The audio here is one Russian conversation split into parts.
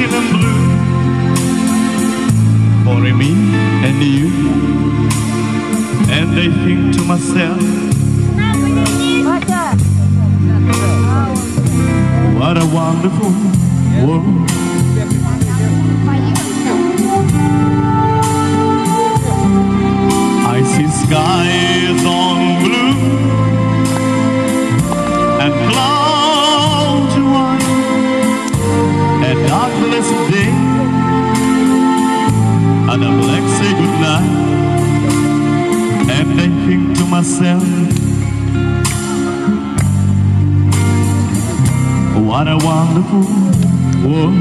dancing in blue for me and you. And I think to myself, what a wonderful world. I see skies on blue and clouds white, a darkless day, and I'm like say goodnight. And I think to myself, what a wonderful world.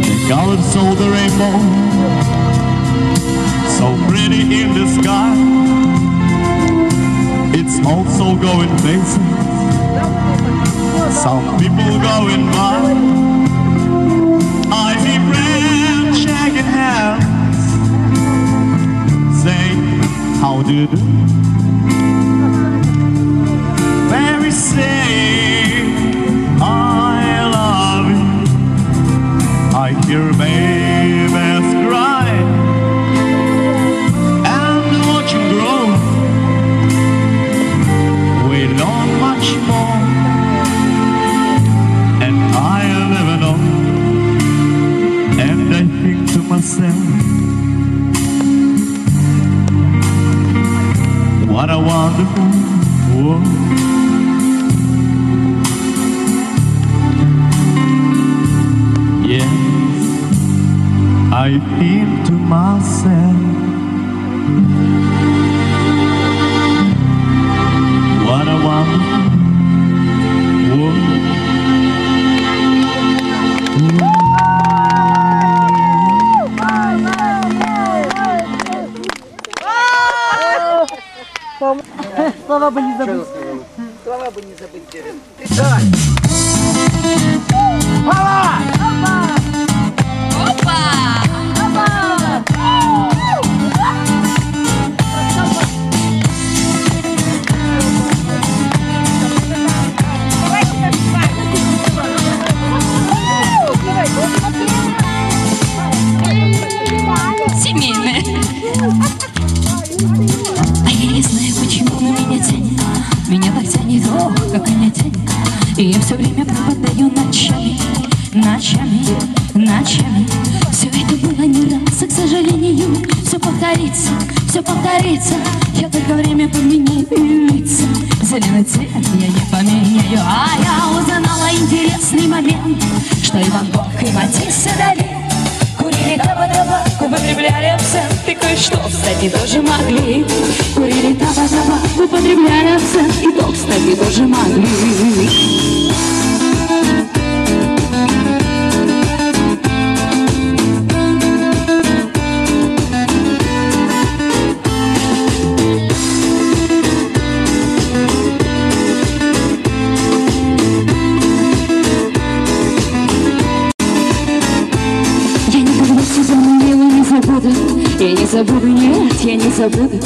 The colors of the rainbow, so pretty in the sky. It's also going places, some people going by. I see friends shaking hands, saying, how do you do? Very say, I love you. I hear babies cry and watch them grow. We know much more, and I never know. And I think to myself, what a wonderful world. Yes, I think to myself, what a wonderful world. Слова бы не забыть. Слова бы не забыть. Давай! Опа! Опа! Семейные. А я не знаю, почему на меня тянет. Меня так тянет, ох, как меня тянет. И я все время пропадаю ночами, ночами, ночами. Все это было не раз, и, к сожалению, все повторится, все повторится. Я только время поменяю лица. Зеленый цвет я не поменяю. А я узнала интересный момент, что Иван Гог и Матисс дали. Курили табаку, употребляли абсент, и кое-что, кстати, тоже могли. Курили табаку, употребляли абсент, и то, кстати, тоже могли. Я не забуду, нет, я не забуду.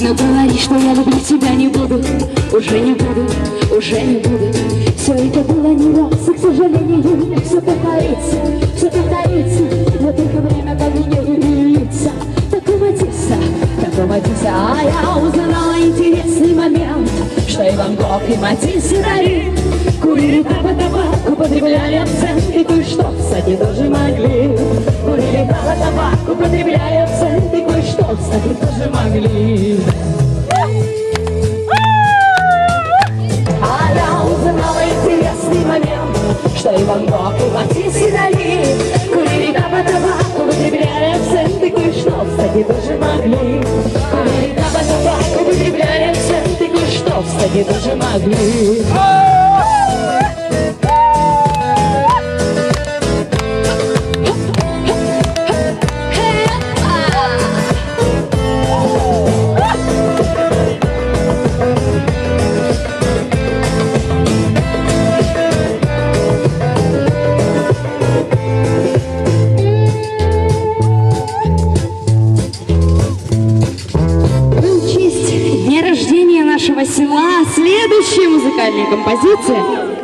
Но говори, что я люблю тебя не буду. Уже не буду, уже не буду. Все это было не раз, и, к сожалению, все повторится, все повторится. Но только время поменяет лица. Такого Матисса. А я узнала интересный момент, что Иван Гог и Матисс дали. Курили табак, употребляли абсент, и кое-что, кстати, тоже могли. Курили табак, употребляли абсент, и кое-что, кстати, тоже могли. А я узнала интересный момент, что Иван Гог и Матисс дали. Курили табак, употребляли абсент, и кое-что, кстати, тоже могли. Курили табак, употребляли абсент, и кое-что, кстати, тоже могли. нашего села. Следующая музыкальная композиция